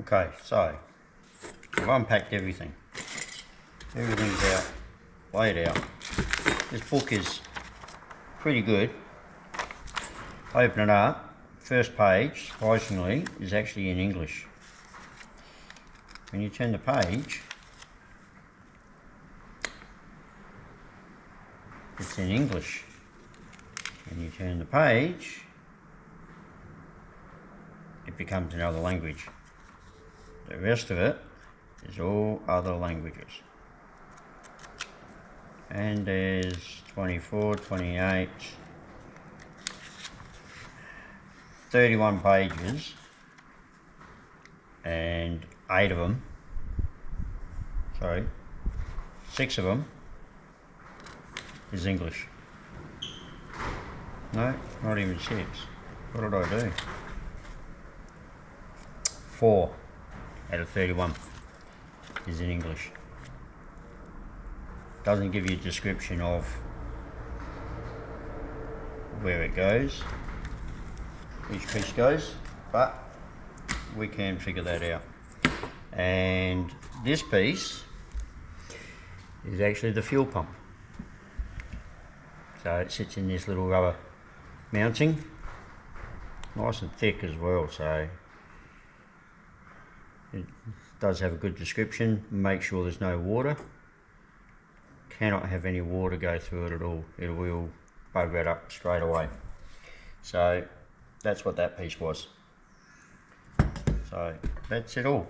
Okay, so I've unpacked everything. Everything's out, laid out. This book is pretty good. Open it up. First page, surprisingly, is actually in English. When you turn the page, it's in English. When you turn the page, it becomes another language. The rest of it is all other languages. And there's 24, 28, 31 pages, and 8 of them, sorry, 6 of them is English. No, not even 6. What did I do? 4 out of 31 is in English. Doesn't give you a description of where it goes, each piece goes, but we can figure that out. And this piece is actually the fuel pump. So it sits in this little rubber mounting, nice and thick as well, so it does have a good description. Make sure there's no water. Cannot have any water go through it at all. It will bug that up straight away. So that's what that piece was. So that's it all.